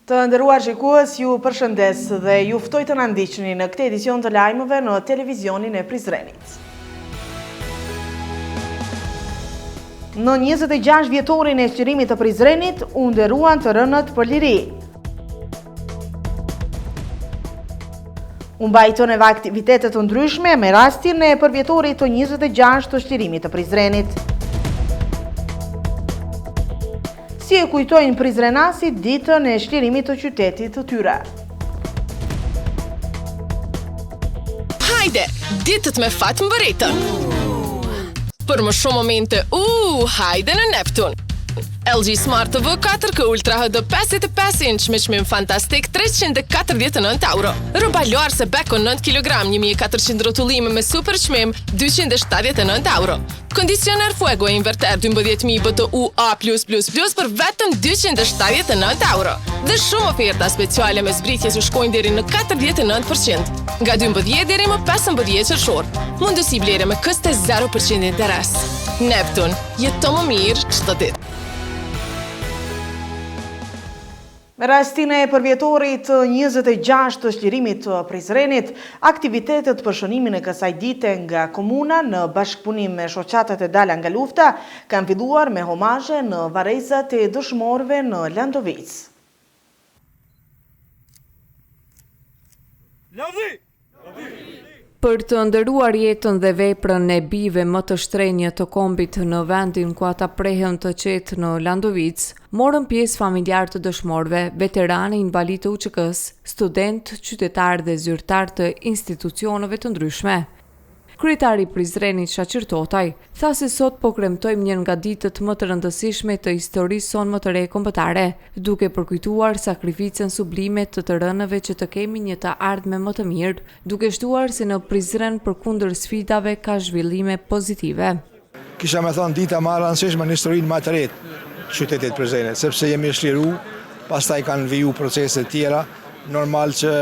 Të nderuar shikues, ju përshëndes dhe ju ftoj të na ndiqni në këtë edicion të lajmeve në televizionin e Prizrenit. Në 26 vjetorin e shtërimit të Prizrenit, u nderuan të rënët për liri. U mbajtën edhe aktivitetet të ndryshme me rastin e përvjetorit të 26 të shtërimit të Prizrenit. Si e kujtojnë prizrenasit ditën e shtërimit të qytetit të tyre. Hajde, ditët me fat mbëritën. Për më shumë momente, hajde në Neptun. LG Smart TV 4K Ultra HD 55 inch me çmim fantastik 349 euro. Rroba luarse Beko 9 kg 1400 rrotullime me super çmim 279 euro. Kondicioner Fuego e inverter 12000 BTU A+++ për vetëm 279 euro. Dhe shumë oferta speciale me zbritje që shkojnë deri në 49%. Nga 12 deri më 15 qershor. Mundësi blerje me këste 0% interes. Neptun, jeto më mirë çdo ditë. Me rastin e përvjetorit 26 të shtërimit të Prizrenit, aktivitetet për shënimin e kësaj dite nga komuna në bashkëpunim me shoqatat e dala nga lufta kanë filluar me homazhe në varrezat e dëshmorëve në Landovic. Për të ndëruar jetën dhe veprën e bijve më të shtrenjtë të kombit në vendin ku ata prehen të qetë në Landovic, morën pjesë familjarë të dëshmorëve, veteranë invalid të UÇK-s, studentë, qytetarë dhe zyrtarë të institucioneve të ndryshme. Kryetari i Prizrenit Shaqir Totaj tha se sot po kremtojmë një nga ditët më të rëndësishme të historisë sonë më të re kombëtare, duke përkujtuar sakrificën sublime të të rënëve që të kemi një të ardhme më të mirë, duke shtuar se në Prizren përkundër sfidave ka zhvillime pozitive. Kisha me thonë dita më e rëndësishme në historinë më të re të qytetit Prizrenit, sepse jemi shliru, pastaj kanë viju procese tjera. Normal që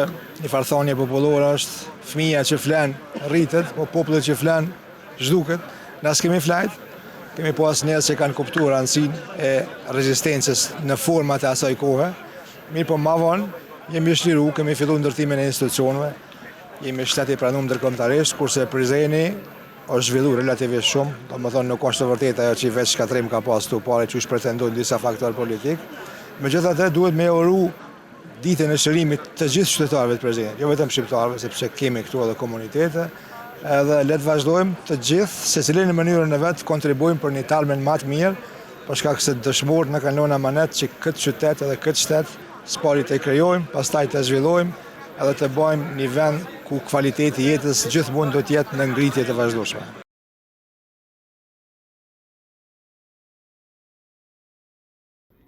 një farthonje popullore është fëmija që flen rritet, po popullet që flen zhduket. Ne s'kemi flajt, kemi pas njerëz që kanë kuptuar rëndësinë e rezistencës në format e asaj kohe. Mirë po ma vonë, jemi shliru, kemi fillu ndërtimin e institucioneve, jemi shtet i pranuar ndërkombëtarisht, kurse Prizreni është zhvilluar relativisht shumë, domethënë nuk është e vërtetë ajo që veç shkatrim ka pas tu pare që pretendojnë disa faktorë politik. Megjithatë duhet me uru ditën e shërimit të gjithë qytetarëve të Prizrenit, jo vetëm shqiptarëve, sepse kemi këtu edhe komunitete, edhe le të vazhdojmë të gjithë, secili në mënyrën e vet kontribuojmë për një talmen më të mirë, për shkak se dëshmorët na kanë lënë amanet që këtë qytet edhe këtë shtet s'pari të krijojmë, pastaj të zhvillojmë edhe të bëjmë një vend ku kvaliteti i jetës gjithmonë do të jetë në ngritje të vazhdueshme.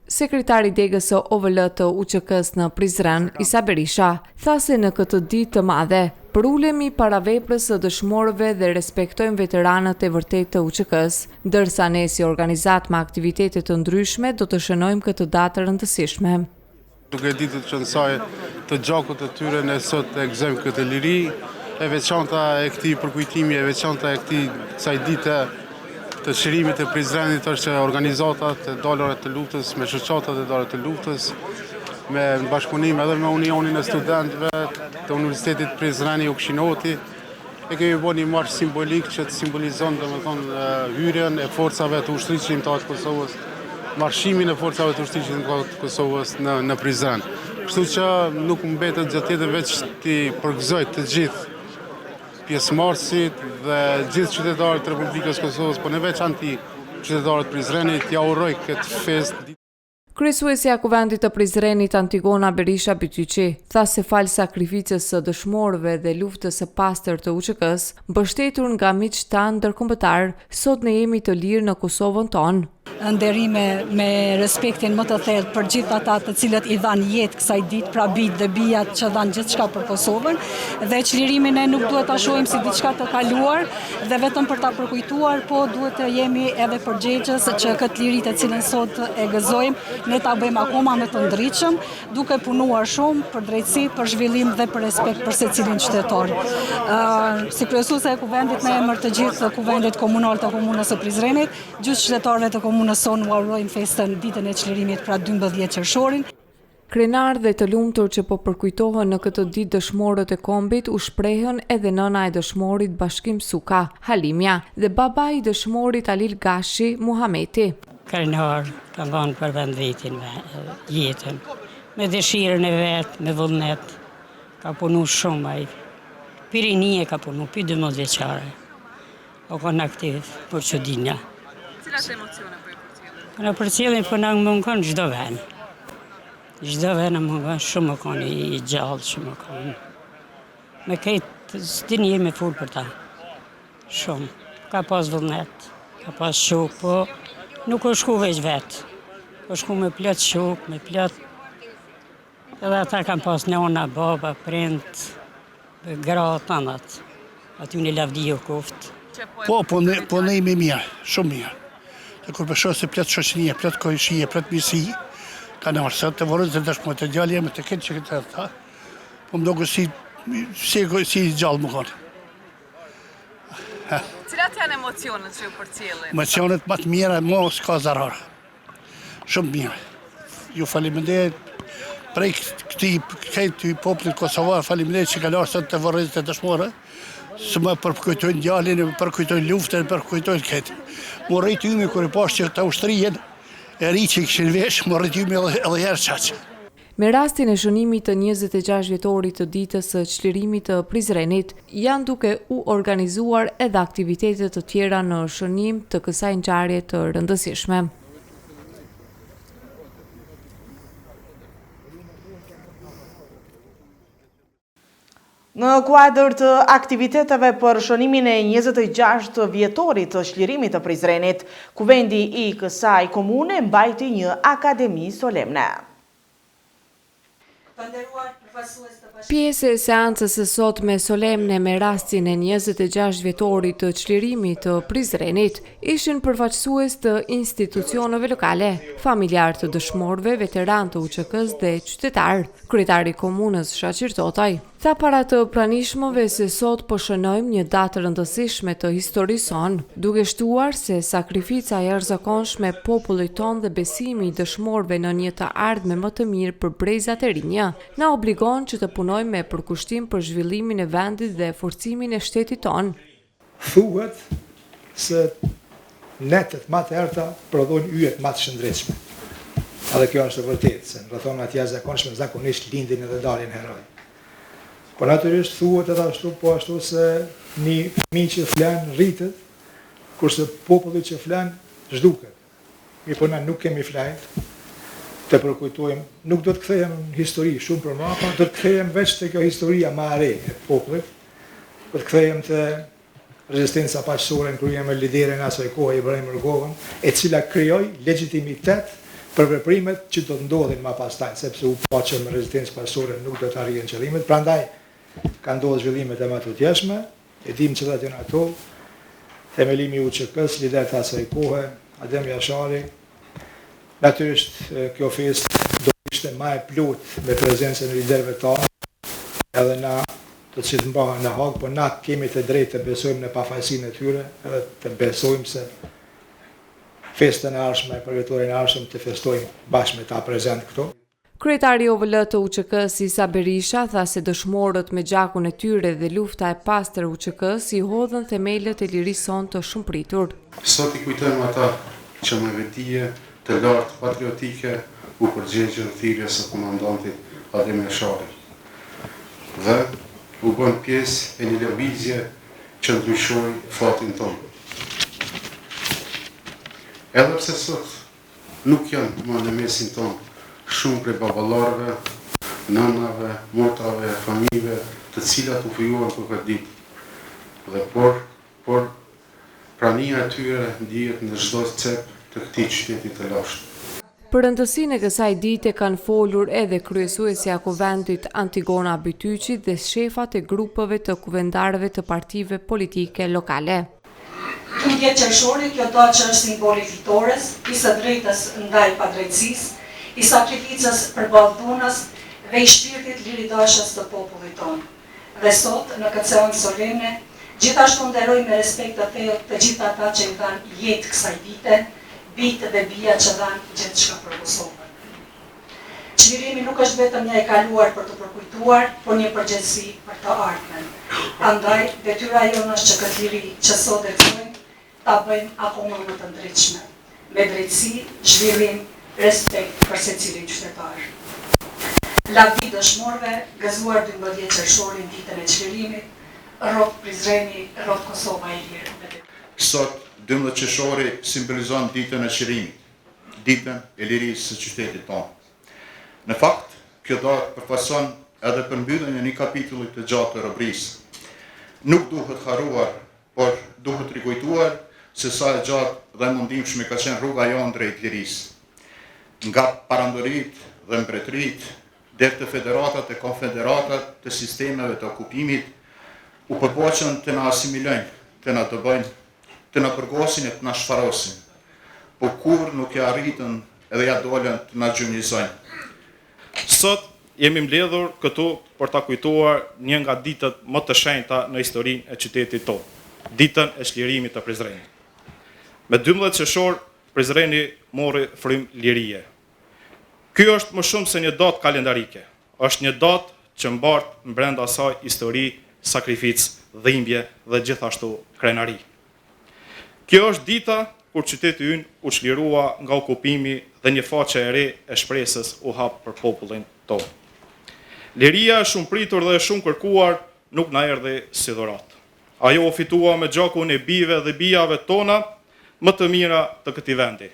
Sekretari degës së OVL të UÇK-s në Prizren, Isa Berisha, tha se në këtë ditë të madhe, përulemi para veprës së dëshmorëve dhe respektojmë veteranët e vërtetë të UÇK-s, ndërsa ne si organizat me aktivitete të ndryshme do të shënojmë këtë datë rëndësishme. Duke ditë që në saj të gjakut të tyre ne sot e gëzojmë këtë liri, e veçanta e këtij përkujtimi, e veçanta e kësaj dite të shërimit e Prizrenit është që organizatat e dalëve të luftës, me shoqatat e dalëve të luftës, me bashkëpunim edhe me Unionin e Studentëve të Universitetit Prizreni Ukshinooti, e kemi bërë një marsh simbolik që të simbolizon domethënë hyrjen e forcave të ushtrisë shqiptare të Kosovës, marshimin e forcave të ushtrisë shqiptare të Kosovës në Prizren. Kështu që nuk mbetet gjë tjetër veç të përgëzoj të gjithë pjesëmarrësit dhe gjithë qytetarët të Republikës Kosovës, po në veçanti qytetarët Prizrenit, ja uroj këtë fest. Kryesuesja e Kuvendit të Prizrenit Antigona Berisha Bytyqi tha se fal sakrificës së dëshmorëve dhe luftës së pastër të UÇK-s, mbështetur nga miqtë tanë ndërkombëtar, sot ne jemi të lirë në Kosovën tonë. Nderime me respektin më të thellë për gjithë ata të cilët i dhanë jetë kësaj ditë, pra bijtë dhe bijat që dhanë gjithçka për Kosovën, dhe çlirimin ne nuk duhet ta shohim si diçka të kaluar dhe vetëm për ta përkujtuar, po duhet të jemi edhe përgjegjës që këtë liri të cilën sot e gëzojmë, ne ta bëjmë akoma më të ndritshëm, duke punuar shumë për drejtësi, për zhvillim dhe për respekt për secilin qytetar. Si kryesuese e Kuvendit me emër të gjithë Kuvendit Komunal të Komunës së Prizrenit, gjithë qytetarëve të komunës sonë u urojmë festën ditën e çlirimit pra 12 qershorin. Krenar dhe të lumtur që po përkujtohen në këtë ditë dëshmorët e kombit u shprehën edhe nëna e dëshmorit Bashkim Suka, Halimja, dhe baba i dëshmorit Alil Gashi, Muhameti. Krenar ka dhënë për vendvetin jetën, me dëshirën e vetë, me vullnet, ka punu shumë ai. Pirinie ka punu, pi 12 vjeçare. O konë aktiv për qëdinja. Cilat emocione për e përcjellin? Në përcjellin për në mungon gjdo ven. Gjdo ven në mungon shumë më konë i gjallë, shumë më konë. Me kejtë, s'di një me full për ta. Shumë. Ka pas vullnet, ka pas shuk, po nuk o shku veç vetë. O shku me plët shuk, me plët. Edhe ata kam pas nona, baba, prind, gratë, anat. Aty një lavdi o kuftë. Po ne me mirë, shumë mirë. Dhe kur përshoj se plët shoqënie, plët kojshie, plët misi, ka në arsët të vorët dhe dëshmët e gjallë jemi të këtë që këtë e ta, po më dogu si gjallë më konë. Cilat janë emocionet që ju përcjellin? Emocionet më të mira, mo s'ka zararë. Shumë mirë. Ju faleminderit prej këtij popullit kosovar, faleminderit që kanë ardhur të vorët dhe dëshmorë. Së më përkujtojnë djalin, përkujtojnë luftën, përkujtojnë këtë. Më rejtë ymi kër i pashtë që të Austrijen, e ri që i këshin vesh, më rejtë ymi edhe herë qaqë. Me rastin e shënimit të 26 vjetorit të ditës së çlirimit të Prizrenit, janë duke u organizuar edhe aktivitetet të tjera në shënim të kësaj ngjarje të rëndësishme. Në kuadër të aktiviteteve për shënimin e 26 vjetorit të çlirimit të Prizrenit, kuvendi i kësaj komune mbajti një akademi solemne. Pjesë e seancës së sotme solemne me rastin e 26 vjetorit të çlirimit të Prizrenit ishin përfaqësues të institucioneve lokale, familjar të dëshmorëve, veteran të UÇK-s dhe qytetar. Kryetari i komunës Shaqir Totaj tha para të pranishmëve se sot po shënojmë një datë rëndësishme të historisë sonë, duke shtuar se sakrifica e jashtëzakonshme e popullit tonë dhe besimi i dëshmorëve në një të ardhme më të mirë për brezat e rinj na obligon që të punojmë me përkushtim për zhvillimin e vendit dhe forcimin e shtetit tonë. Thuhet se netet më të errta prodhojnë yjet më të shëndetshme. Edhe kjo është e vërtetë, se në rrethonat jashtëzakonshme zakonisht lindin edhe dalin heroj. Po natyrisht thuhet edhe ashtu, po ashtu se një fëmijë që flan rritet, kurse populli që flan zhduket. Po na nuk kemi flajt të përkujtojmë, nuk do të kthehem në histori shumë për mbrapa, do të kthehem veç te kjo historia më e re e popullit, do të kthehem te rezistenca paqësore në krye me liderin e asaj kohe Ibrahim Rgovën, e cila krijoi legjitimitet për veprimet që do të ndodhin më pastaj, sepse u pa që me rezistencë paqësore nuk do të arrihen qëllimet. Prandaj ka ndodhur zhvillimet e më të tjeshme, e dim çfarë janë ato. Themelimi i UÇK-s, lider të asaj kohe, Adem Jashari. Natyrisht kjo festë do të ishte më e plotë me prezencën e liderëve tanë, edhe na do të cilët mbahen në Hag, po na kemi të drejtë të besojmë në pafajësinë e tyre, edhe të besojmë se festën e ardhshme, për vjetorin e ardhshëm të festojmë bashkë me ta prezent këto. Kryetari OVL të UÇK-s Isa Berisha tha se dëshmorët me gjakun e tyre dhe lufta e pastër e UÇK-s i hodhën themelët e lirisë sonë të shumëpritur. Sot i kujtojmë ata që me vetije të lartë patriotike u përgjegjën thirrjes së komandantit Adem Jashari dhe u bën pjesë e një lëvizje që ndryshoi fatin tonë. Edhe pse sot nuk janë më në mesin tonë shumë prej baballarëve, nënave, motave, familjeve, të cilat u krijuan për këtë ditë. Dhe por prania e tyre ndihet në çdo cep të këtij qyteti të lashtë. Për rëndësinë e kësaj dite kanë folur edhe kryesuesja e Kuvendit Antigona Bytyqi dhe shefat e grupeve të kuvendarëve të partive politike lokale. 10 qershori, kjo do që është simboli fitores, i së drejtës ndaj padrejtësisë, i sakrificës përballë dhunës dhe i shpirtit liridashës të popullit tonë. Dhe sot, në këtë seancë solemne, gjithashtu nderoj me respekt të thellë të gjithë ata që kanë jetë kësaj dite, bitë dhe bija që dhanë gjithçka për Kosovën. Çlirimi nuk është vetëm një e kaluar për të përkujtuar, por një përgjegjësi për të ardhmen. Andaj, detyra jonë është që këtë liri që sot lexojmë ta bëjmë akoma më të ndritshme, me drejtësi, zhvillim, respekt për secilin qytetar. Lavdi dëshmorëve, gëzuar 12 qershorin ditën e çlirimit, rrot Prizreni, rrot Kosova e lirë. Sot 12 qershori simbolizon ditën e çlirimit, ditën e lirisë së qytetit tonë. Në fakt, kjo datë përfaqëson edhe përmbylljen e një kapitulli të gjatë të robërisë. Nuk duhet harruar, por duhet rikujtuar se sa e gjatë dhe mundimshme ka qenë rruga jonë drejt lirisë. Nga parandorit dhe mbretërit, deri te federatat e konfederatat të sistemeve të okupimit, u përpoqën të na asimilojnë, të na dobojnë, të na përgosin e të na shfarosin, po kur nuk e arritën edhe ja dolën të na gjymnizojnë. Sot jemi mbledhur këtu për ta kujtuar një nga ditët më të shenjta në historinë e qytetit tonë, ditën e çlirimit të Prizrenit. Me 12 qershor, Prizreni mori frymë lirie. Ky është më shumë se një datë kalendarike, është një datë që mbart brenda saj histori, sakrificë, dhimbje dhe gjithashtu krenari. Kjo është dita kur qyteti ynë u çlirua nga okupimi dhe një faqe e re e shpresës u hap për popullin tonë. Liria e shumë pritur dhe e shumë kërkuar nuk na erdhi si dhuratë. Ajo u fitua me gjakun e bijve dhe bijave tona më të mira të këtij vendi.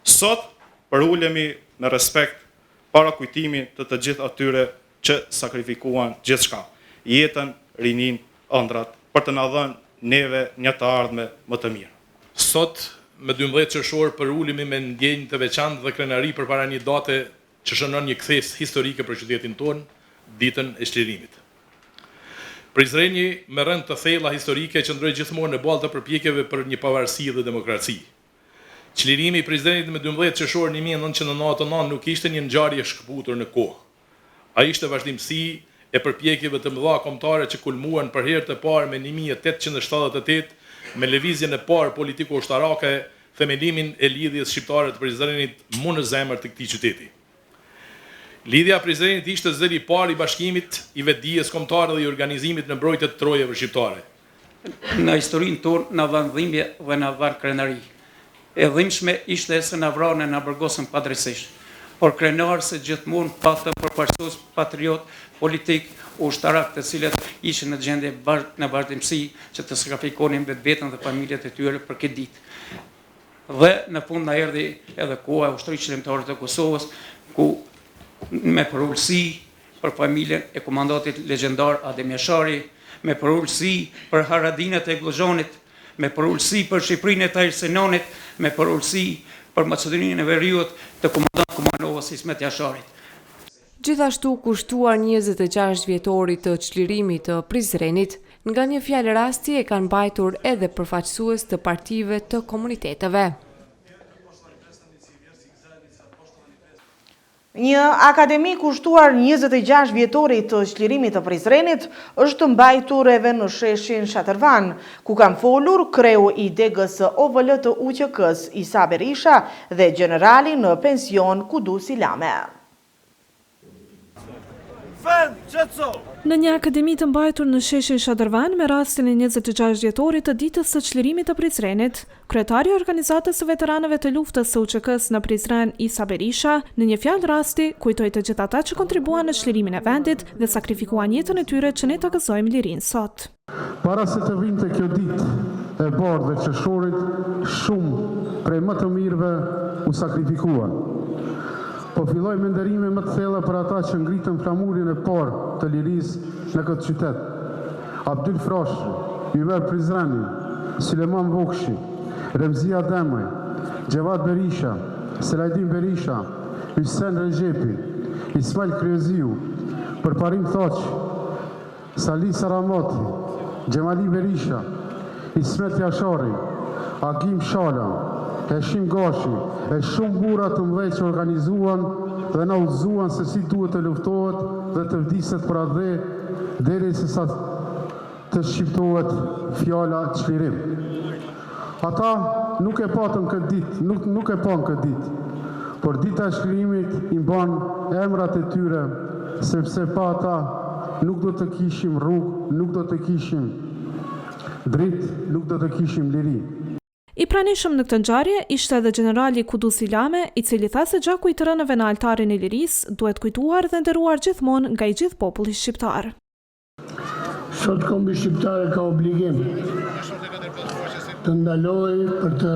Sot përulemi me respekt para kujtimit të gjithë atyre që sakrifikuan gjithçka, jetën, rinin, ëndrat, për të na dhënë neve një të ardhme më të mirë. Sot, me 12 qershor, përulemi me ndjenjë të veçantë dhe krenari përpara një date që shënon një kthes historike për qytetin tonë, ditën e çlirimit. Prizreni me rënd të thella historike qëndroi gjithmonë në balë të përpjekjeve për një pavarësi dhe demokraci. Çlirimi i Prizrenit me 12 qershor 1999 nuk ishte një ngjarje shkëputur në kohë. Ai ishte vazhdimsi e përpjekjeve të mëdha kombëtare që kulmuan për herë të parë me 1878 me lëvizjen e parë politiko-ushtarake, themelimin e lidhjes shqiptare të Prizrenit më në zemër të këtij qyteti. Lidhja Prizrenit ishte zëri i parë i bashkimit, i vetdijes kombëtare dhe i organizimit në mbrojtje të trojave shqiptare. Në historinë tonë na dhan dhimbje dhe na dhan krenari. E dhimbshme ishte se na vranë na burgosën padrejtisht. Por krenar se gjithmonë patëm përparësues patriot, politik, ushtarak të cilët ishin në gjendje në vazhdimsi që të sakrifikonin vetveten dhe familjet e tyre për këtë ditë. Dhe në fund na erdhi edhe koha e ushtrisë qendrore të Kosovës, ku me përullësi për familjen e komandantit legjendar Adem Jashari, me përullësi për Haradinat e Glozhanit, me përullësi për Shqipërinë e Tajrsenonit, me përullësi për Maqedoninë e Veriut të komandant Kumanovës Ismet Jasharit. Gjithashtu kushtuar 26 vjetorit të çlirimit të Prizrenit, nga një fjalë rasti e kanë mbajtur edhe përfaqësues të partive të komuniteteve. Një akademi kushtuar 26 vjetorit të çlirimit të Prizrenit është mbajtur edhe në sheshin Shatërvan, ku kanë folur kreu i degës OVL të UQK-s Isa Berisha dhe generali në pension Kudu Silame. Në një akademi të mbajtur në sheshin Shatërvan me rastin e 26 vjetorit të ditës së çlirimit të Prizrenit, kryetari i organizatës së veteranëve të luftës së UQK-s në Prizren Isa Berisha, në një fjalë rasti kujtoi të gjithë ata që kontribuan në çlirimin e vendit dhe sakrifikuan jetën e tyre që ne ta gëzojmë lirinë sot. Para se të vinte kjo ditë e bardhë dhe qershorit, shumë prej më të mirëve u sakrifikuan. Po filloj me nderime më të thella për ata që ngritën flamurin e parë të lirisë në këtë qytet. Abdyl Froshi, Yver Prizreni, Suleman Vokshi, Remzia Demaj, Gjevat Berisha, Selajdin Berisha, Hysén Rexhepi, Ismail Kryeziu, Përparim Thoqi, Sali Saramati, Gjemali Berisha, Ismet Jashari, Agim Shala, Heshim Gashi, e shumë burra të mëdhenj që organizuan dhe na udhëzuan se si duhet të luftohet dhe të vdiset për atë derisa të shqiptohet fjala çlirim. Ata nuk e patën këtë ditë, nuk e pan këtë ditë, por dita e çlirimit i mban emrat e tyre, sepse pa ata nuk do të kishim rrugë, nuk do të kishim dritë, nuk do të kishim liri. I pranishëm në këtë ngjarje ishte edhe generali Kudus Ilame, i cili tha se gjaku i të rënëve në altarin e lirisë duhet kujtuar dhe nderuar gjithmonë nga i gjithë populli shqiptar. Sot kombi shqiptare ka obligim të ndalojë për të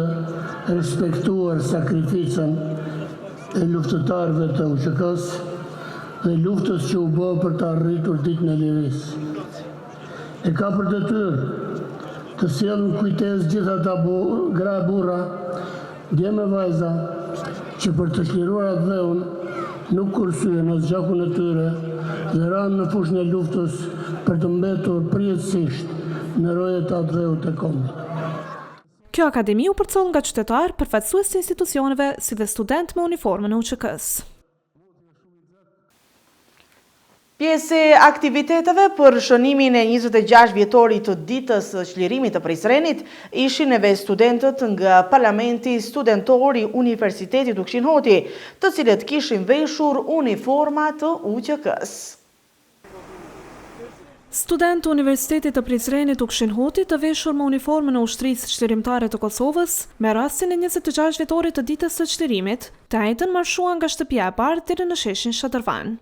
respektuar sakrificën e luftëtarëve të UÇK-s dhe luftës që u bë për të arritur ditën e lirisë. E ka për detyrë të sjellë në kujtesë gjithë ata gra e burra, dje me vajza, që për të çliruar atë dheun nuk kursyen as gjakun e tyre dhe ranë në fushën e luftës për të mbetur përjetësisht në rojet të atë dheut të kombit. Kjo akademi u përcoll nga qytetar, përfaqësues të institucioneve si dhe student me uniformën e UÇK-s. Pjesë e aktiviteteve për shënimin e 26 vjetorit të ditës së çlirimit të Prizrenit ishin edhe studentët nga Parlamenti Studentor i Universitetit Ukshin Hoti, të cilët kishin veshur uniforma të UÇK-s. Student të Universitetit të Prizrenit Ukshin Hoti të veshur me uniformën e ushtrisë çlirimtare të Kosovës, me rastin e 26 vjetorit të ditës së çlirimit, të njëjtën marshuan nga shtëpia e parë deri në sheshin Shadrvan.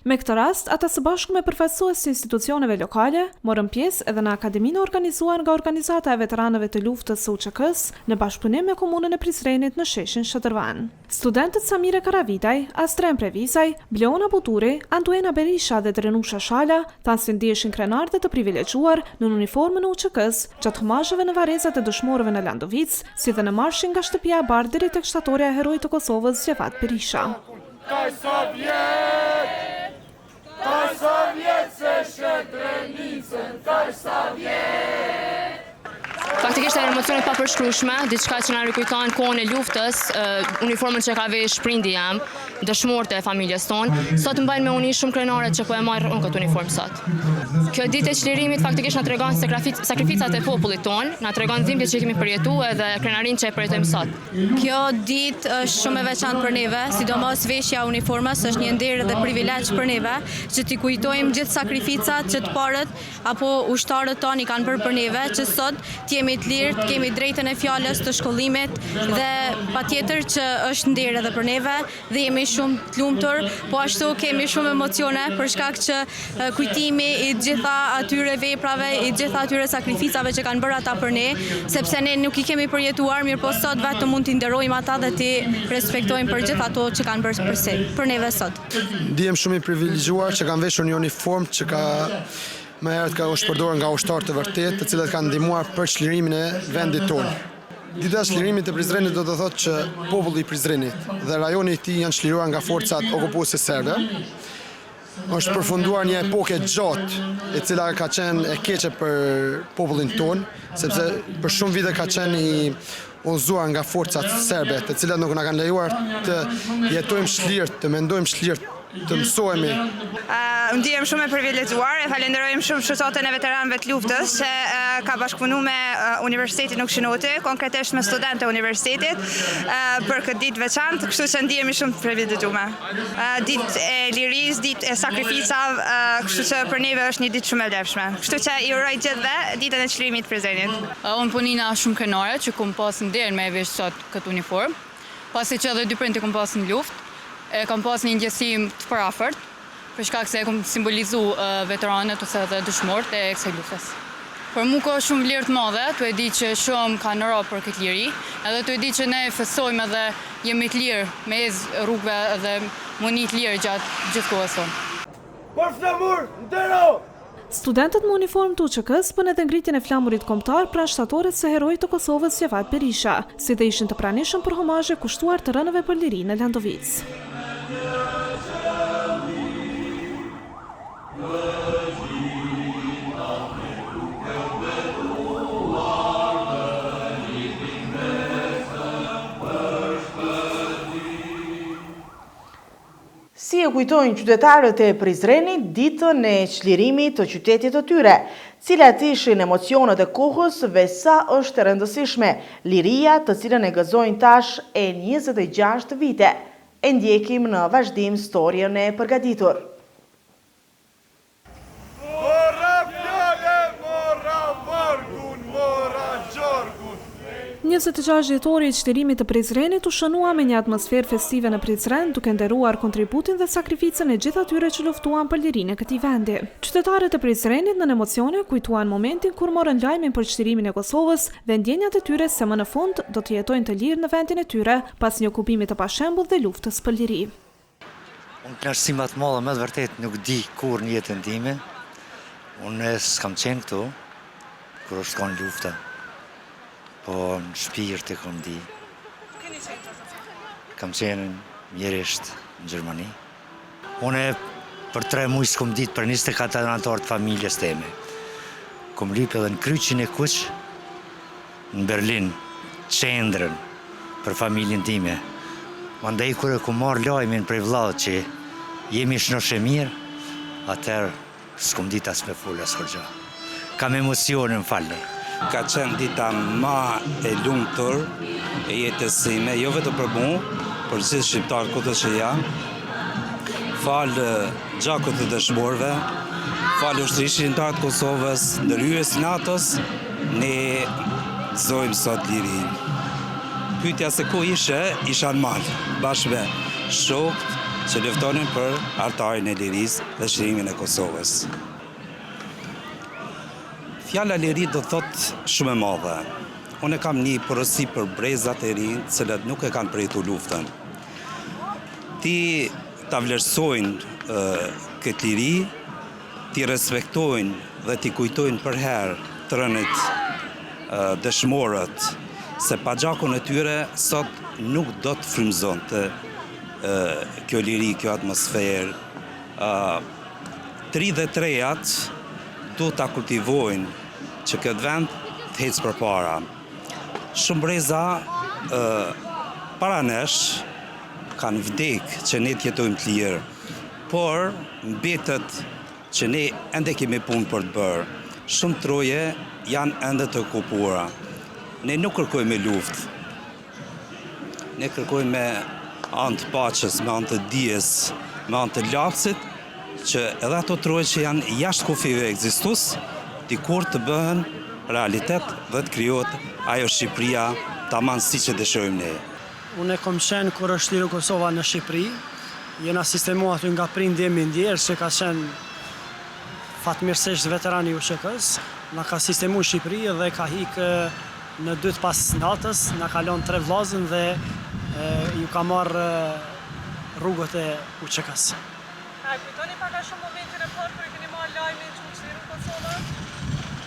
Me këtë rast, ata së bashku me përfaqësues të institucioneve lokale, morën pjesë edhe në akademinë organizuar nga Organizata e Veteranëve të Luftës së UÇK-s në bashkëpunim me komunën e Prizrenit në sheshin Shadrvan. Studentët Samire Karavitaj, Astren Previzaj, Bleona Buturi, Anduena Berisha dhe Drenusha Shala thanë se ndiheshin krenar dhe të privilegjuar në uniformën e UÇK-s gjatë humazheve në varrezat e dëshmorëve në Landovic, si dhe në marshin nga shtëpia e bardh deri tek shtatorja e heroit të Kosovës Gjevat Berisha. Kaj Sovjet se Srebrenicën, kaj Sovjet! Faktikisht e emocione pa përshkrueshme, diçka që na rikujton kohën e luftës, uniformën që ka vesh prindi jam, dëshmorët e familjes tonë. Sot mbajnë me uni shumë krenare që po e marr unë këtë uniformë sot. Kjo ditë e çlirimit faktikisht na tregon sakrificat e popullit tonë, na tregon dhimbjet që kemi përjetuar dhe krenarinë që e përjetojmë sot. Kjo ditë është shumë e veçantë për neve, sidomos veshja e uniformës është një nder dhe privilegj për neve, që t'i kujtojmë gjithë sakrificat që të parët apo ushtarët tonë i kanë bërë për neve, që sot jemi të lirë, të kemi drejtën e fjalës, të shkollimit dhe patjetër që është nder edhe për neve dhe jemi shumë të lumtur, po ashtu kemi shumë emocione për shkak që kujtimi i gjitha atyre veprave, i gjitha atyre sakrificave që kanë bërë ata për ne, sepse ne nuk i kemi përjetuar, mirë po sot vetëm mund t'i nderojmë ata dhe t'i respektojmë për gjithë ato që kanë bërë për neve sot. Ndihem shumë i privilegjuar që kanë veshur një uniformë që ka më herët ka është përdorur nga ushtarë të vërtet, të cilët kanë ndihmuar për çlirimin e vendit tonë. Dita e çlirimit të Prizrenit do të thotë që populli i Prizrenit dhe rajoni i tij janë çliruar nga forcat okupuese serbe. Është përfunduar një epokë gjatë, e cila ka qenë e keqe për popullin tonë, sepse për shumë vite ka qenë i udhëzuar nga forcat serbe, të cilat nuk na kanë lejuar të jetojmë çlirt, të mendojmë çlirt, të mësohemi. Ndihem shumë e privilegjuar, e falenderojmë shumë shoqatën e veteranëve të luftës që ka bashkëpunuar me Universitetin Ukshin Hoti, konkretisht me studentë e universitetit për këtë ditë veçantë, kështu që ndihemi shumë të privilegjuar. Ditë e lirisë, ditë e sakrificave, kështu që për neve është një ditë shumë e lehshme. Kështu që i uroj gjithëve ditën e çlirimit të Prizrenit. Unë punina shumë krenare që kum pas nder me vesh sot këtë uniformë, pasi që edhe dy prindë kum pas në luftë. Kam pas një ndjesim të parafort, për shkak se kam simbolizu veteranët ose edhe dëshmorët e kësaj luftës. Për mua ka shumë vlerë të madhe, tu e di që shumë kanë rrapë për këtë liri, edhe tu e di që ne festojmë edhe jemi të lirë me rrugëve edhe mundi të lirë gjatë gjithë kohës tonë. Për flamur, ndero! Studentët me uniformë të UÇK-s bën edhe ngritjen e flamurit kombëtar pranë shtatorës së heroit të Kosovës Gjevat Berisha, si dhe ishin të pranishëm për humazhe kushtuar të rënëve për lirinë e Landovic. Si e kujtojnë qytetarët e Prizrenit ditën e çlirimit të qytetit të tyre, cilat ishin emocionet e kohës dhe sa është e rëndësishme liria të cilën e gëzojnë tash e 26 vite. E ndjekim në vazhdim storien e përgatitur. 26 dhjetori i çlirimit të Prizrenit u shënua me një atmosferë festive në Prizren, duke nderuar kontributin dhe sakrificën e gjithë atyre që luftuan për lirinë e këtij vendi. Qytetarët e Prizrenit në emocione kujtuan momentin kur morën lajmin për çlirimin e Kosovës dhe ndjenjat e tyre se më në fund do të jetojnë të lirë në vendin e tyre pas një okupimi të pashembull dhe luftës për liri. Unë kënaqësi më të madhe me të vërtet nuk di kur në jetën time. Unë s'kam qenë këtu kur është kanë lufta. Po në shpirt e kom di. Kam qenë mjerisht në Gjermani. Unë për 3 muaj s'kom ditë për 24 anëtar të familjes teme. Kom lyp edhe në kryqin e kuq në Berlin, qendrën për familjen time. Mandej kur e kom marrë lajmin prej vlladhët që jemi shnoshe mirë, atëherë s'kom ditë as me fol as hoxha. Kam emocione më falni. Ka qenë dita ma e lumtur e jetës sime, jo vetëm për mua, për gjithë shqiptarët këtë që janë. Falë gjakut të dëshmorëve, falë ushtrishintarët Kosovës, ndërhyjes NATO-s, ne gëzojmë sot lirinë. Pyetja se ku isha në mal, bashkë me shokët që luftonin për artarin e lirisë dhe çlirimin e Kosovës. Fjala liri do thot shumë e madhe. Unë kam një porosi për brezat e rinj, cilët nuk e kanë pritur luftën. Ti ta vlerësojnë këtë liri, ti respektojnë dhe ti kujtojnë për herë të rënit dëshmorët, se pa gjakun e tyre sot nuk do të frymëzonte kjo liri, kjo atmosferë. 33-at do ta kultivojnë që këtë vend të hecë përpara. Shumë breza para nesh kanë vdek që ne të jetojmë të lirë, por mbetet që ne ende kemi punë për të bërë. Shumë troje janë ende të okupuara. Ne nuk kërkojmë luftë. Ne kërkojmë me anë të paqes, me anë të dijes, me anë të lapsit, që edhe ato troje që janë jashtë kufive ekzistus, dikur të bëhen realitet dhe të krijohet ajo Shqipëria tamam siç e dëshirojmë ne. Unë kam qenë kur është liru Kosova në Shqipëri, jena sistemua aty nga prindi e mindjerë, që ka qenë fatmirësisht veterani UÇK-s, na ka sistemu Shqipëri dhe ka hikë në 2 pas natës, na ka lënë 3 vllazën dhe ju ka marrë rrugët e UÇK-s. A kujtoni pak a shumë momentin e parë kur keni marrë lajmin që u çliru Kosova?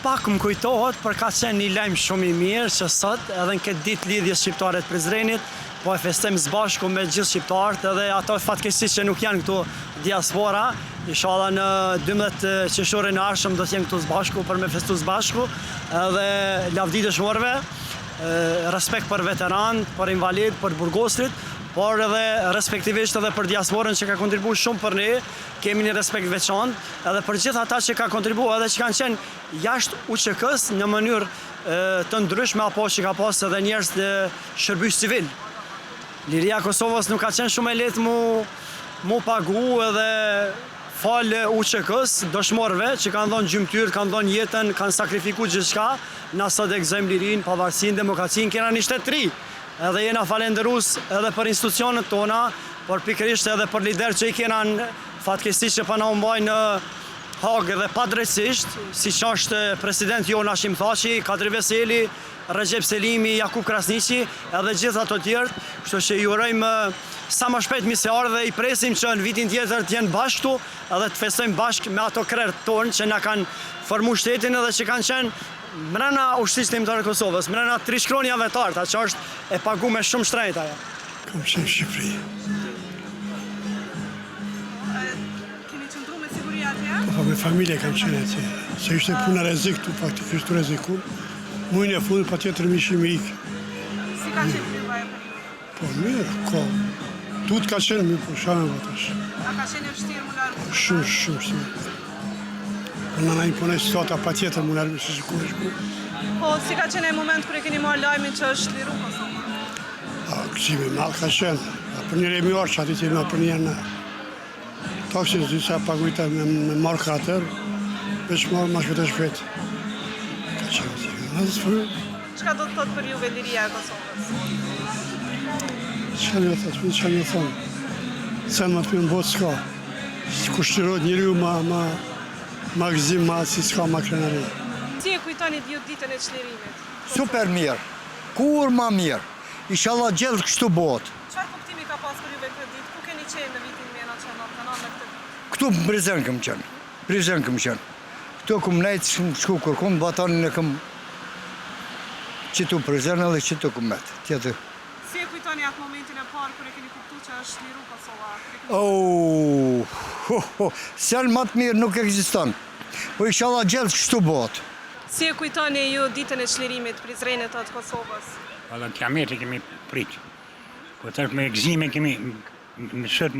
Pak më kujtohet, për ka qenë një lajm shumë i mirë që sot, edhe në këtë ditë lidhjes shqiptare të Prizrenit, po e festojmë së bashku me gjithë shqiptarët, edhe ato fatkeqësisht që nuk janë këtu diaspora, inshallah në 12 qershorin e ardhshëm do të jenë këtu së bashku për me festu së bashku, edhe lavdi dëshmorëve, respekt për veteran, për invalid, për burgostrit, por edhe respektivisht edhe për diasporën që ka kontribuar shumë për ne, kemi një respekt veçantë, edhe për gjithë ata që ka kontribuar edhe që kanë qenë jashtë UÇK-s në mënyrë të ndryshme, apo që ka pas edhe njerëz të shërbim civil. Liria e Kosovës nuk ka qenë shumë e lehtë mu pagu edhe falë UÇK-s, dëshmorëve që kanë dhënë gjymtyr, kanë dhënë jetën, kanë sakrifikuar gjithçka, na sot e gëzojmë lirinë, pavarësinë, demokracinë, kena një shtet të ri. Edhe jena falenderus edhe për institucionet tona, por pikërisht edhe për lider që i kena në fatkeqësisht që pa na u mbajnë në Hagë dhe padrejtisht, siç është president jon Hashim Thaçi, Kadri Veseli, Recep Selimi, Jakub Krasniqi, edhe gjithë ato tjerë, kështu që ju urojmë sa më shpejt misionar dhe i presim që në vitin tjetër të jenë bashkë edhe të festojmë bashkë me ato krerët tonë që na kanë formuar shtetin edhe që kanë qenë mbrana ushtrisë kombëtare të Kosovës, mbrana trishkronjave të arta, që është e paguar shumë shtrenjtë ajo. Kam qenë në Shqipëri. Keni qëndru me siguri atje? Po me familje kam qenë atje. Se ishte puna rrezik tu, faktikisht rrezikun. Muajin e fundit patjetër më ishim ikë. Si ka qenë juve ajo periudhë? Po mirë, Tut ka qenë mi po shanë vëtash. A ka qenë vështirë më largu? Shumë vështirë. Po na imponoj situata patjetër më largu se shikoj shku. Po si ka qenë ai moment kur e keni marrë lajmin që është liru Kosova? Gëzimi mal ka qenë. Për një remi orë që ati që për një në taksin zdi sa pagujta me marrë kratër, veç marrë ma shpete shpet. Ka qenë. Çka do të thotë për juve liria e Kosovës? Qa një thonë? Sen më të përnë botë s'ka. Kushtirot njëri ju ma gëzim, ma si s'ka ma krenari. Si e kujtoni ju ditën e çlirimit? Super mirë, kur ma mirë. Inshallah gjithë kështu botë. Çfarë kuptimi ka pas për juve këtë ditë? Ku keni qenë në vitin 1999 me këtë ditë? Këtu Prizren këm qenë. Këtu këm nejtë shku kërkun, batanin e këm qitu Prizren edhe qitu këm metë. Tjetër. Si e kujtoni atë momentin e parë kër e keni kuptu që është liru Kosova? Sen më të mirë nuk ekziston. Po inshallah gjithë kështu botë. Si e kujtoni ju ditën e çlirimit Prizrenit atë Kosovës? Valla kiamete kemi pritë. Po tash me gëzime kemi në sot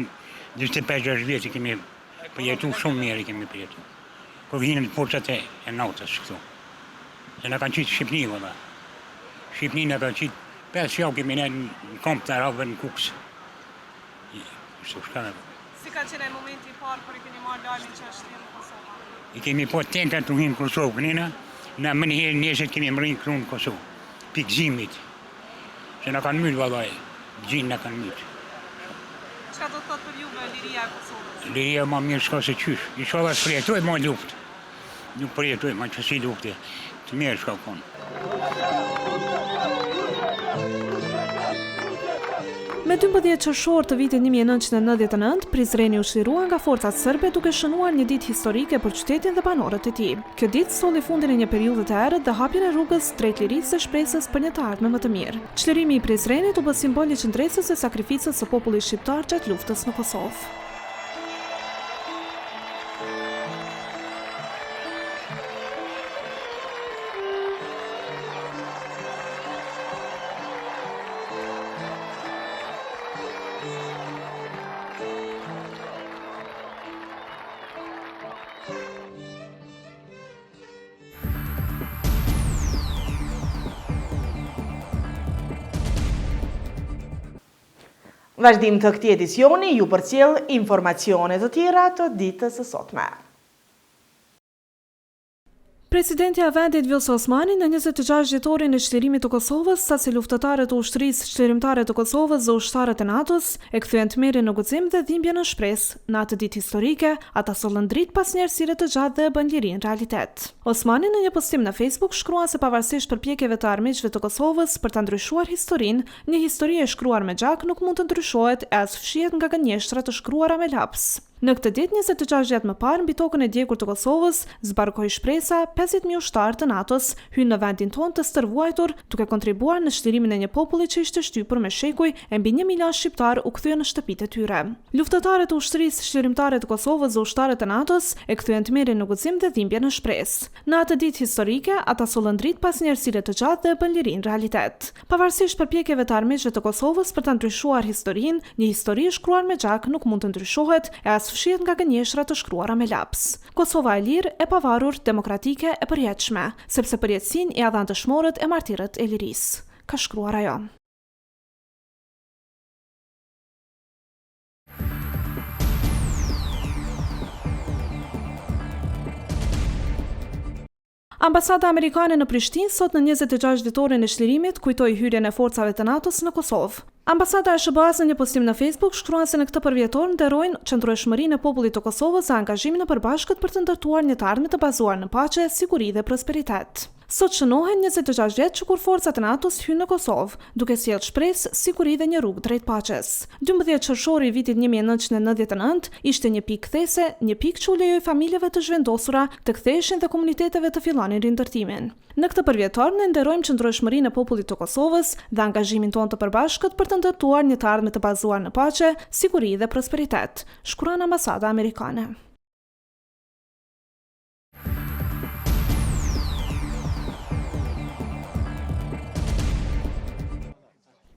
25 vjetë kemi përjetu shumë mirë kemi përjetu. Po vinë forcat e nautës këtu. E na kanë qitë Shqipni, valla. Shqipni na kanë qitë 5 javë kemi në kamp të arabëve në Kukës. Si ka qenë momenti i parë kur i keni marrë lajmin që është liru Kosova? I kemi po tenkat të hinë Kosovë kënina, na më njëherë njëset kemi më rinë krunë Kosovë. Pikëzimit. Se na kanë myllë vallaj, gjinë na kanë myllë. Çka do të thotë për juve liria e Kosovës? Liria ma mirë s'ka se qysh. Inshallah përjetoj ma luftë. Nuk përjetoj ma që si luftë. Të mirë s'ka konë. Me 12 qershor të vitit 1999, Prizreni u çlirua nga forcat serbe duke shënuar një ditë historike për qytetin dhe banorët e tij. Kjo ditë solli fundin e një periudhe të errët dhe hapjen e rrugës drejt lirisë dhe shpresës për një të ardhme më të mirë. Çlirimi i Prizrenit u bë simbol i qëndresës së sakrificës së popullit shqiptar gjatë luftës në Kosovë. Vazhdim të këtij edicioni ju përcjell informacione të tjera të ditës së sotme. Presidenti i vendit Vjosa Osmani në 26 dhjetorin e çlirimit të Kosovës, sasi luftëtarët e ushtrisë çlirimtare të Kosovës dhe ushtarët e NATO-s e kthyen tmerrin në guxim dhe dhimbje në shpresë. Në atë ditë historike, ata sollën dritë pas një errësire të gjatë dhe e bën lirinë realitet. Osmani në një postim në Facebook shkrua se pavarësisht përpjekjeve të armiqve të Kosovës për ta ndryshuar historinë, një histori e shkruar me gjak nuk mund të ndryshohet e as fshihet nga gënjeshtra të shkruara me laps. Në këtë ditë 26 vjet më parë, mbi tokën e djegur të Kosovës, zbarkoi shpresa 50.000 ushtarë të NATO-s hynë në vendin tonë të stërvuajtur, duke kontribuar në çlirimin e një populli që ishte shtypur me shekuj e mbi 1 milion shqiptar u kthyen në shtëpitë e tyre. Luftëtarët e ushtrisë çlirimtare të Kosovës dhe ushtarët e NATO-s e kthyen tmerrin në guxim dhe dhimbje në shpresë. Në atë ditë historike, ata sollën dritë pas një errësire të gjatë dhe e bën lirinë realitet. Pavarësisht përpjekjeve të armiqve të Kosovës për ta ndryshuar historinë, një histori e shkruar me gjak nuk mund të ndryshohet e as fshihet nga gënjeshtra të shkruara me laps. Kosova e lirë, e pavarur, demokratike e përjetshme, sepse përjetësinë i dhan dëshmorët e martirët e lirisë, ka shkruar ajo. Ambasada amerikane në Prishtinë sot në 26 dhjetorin e çlirimit kujtoi hyrjen e forcave të NATO-s në Kosovë. Ambasada e SBA-s në një postim në Facebook shkruan se në këtë përvjetor nderojnë qëndrueshmërinë e popullit të Kosovës dhe angazhimin e përbashkët për të ndërtuar një të ardhme të bazuar në paqe, siguri dhe prosperitet. Sot shënohen 26 vjet që kur forcat e NATO-s hynë në Kosovë, duke sjellë shpresë, siguri dhe një rrugë drejt paqes. 12 qershori i vitit 1999 ishte një pikë kthese, një pikë që u lejoi familjeve të zhvendosura të ktheheshin dhe komuniteteve të fillonin rindërtimin. Në këtë përvjetor ne nderojmë qëndrueshmërinë e popullit të Kosovës dhe angazhimin tonë të përbashkët për të ndërtuar një të ardhme të bazuar në paqe, siguri dhe prosperitet, shkruan ambasada amerikane.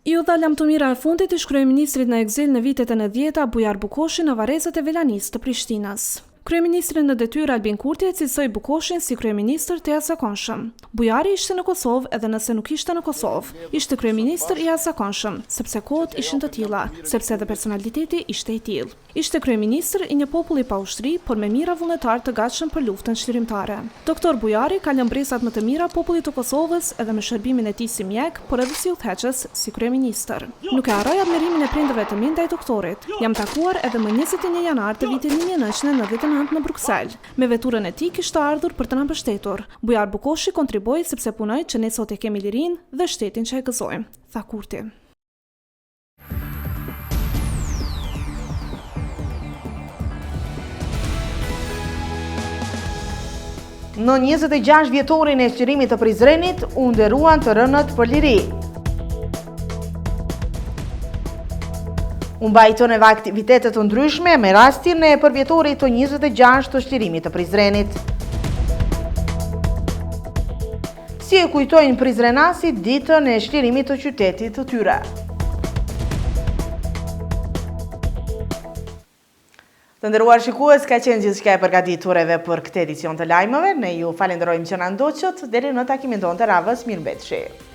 I u dha lamtumira e fundit ish kryeministrit në ekzil në vitet e 90-ta Bujar Bukoshi në varrezat e Velanisë të Prishtinës. Kryeministri në detyrë Albin Kurti e cilësoi Bukoshin si kryeministër të jashtëzakonshëm. Bujari ishte në Kosovë edhe nëse nuk ishte në Kosovë, ishte kryeministër i jashtëzakonshëm, sepse kohët ishin të tilla, sepse edhe personaliteti ishte i tillë. Ishte kryeministër i një populli pa ushtri, por me mira vullnetar të gatshëm për luftën çlirimtare. Doktor Bujari ka lënë bresat më të mira popullit të Kosovës edhe me shërbimin e tij si mjek, por edhe si udhëheqës si kryeministër. Nuk e harroj admirimin e prindërve të mi ndaj doktorit. Jam takuar edhe më 21 janar të vitit 1999 në Bruksel. Me veturën e tij kishte ardhur për të na mbështetur. Bujar Bukoshi kontriboi sepse punoi që ne sot e kemi lirinë dhe shtetin që e gëzojmë, tha Kurti. Në 26 vjetorin e shtërimit të Prizrenit, u nderuan të rënët për liri. U mbajtën edhe aktivitetet të ndryshme me rastin e përvjetorit të 26 të shtërimit të Prizrenit. Si e kujtojnë prizrenasit ditën e shtërimit të qytetit të tyre. Të nderuar shikues, ka qenë gjithçka e përgatitur edhe për këtë edicion të lajmeve. Ne ju falenderojmë që na ndoqët. Deri në takimin tonë të radhës, mirëmbëjtje.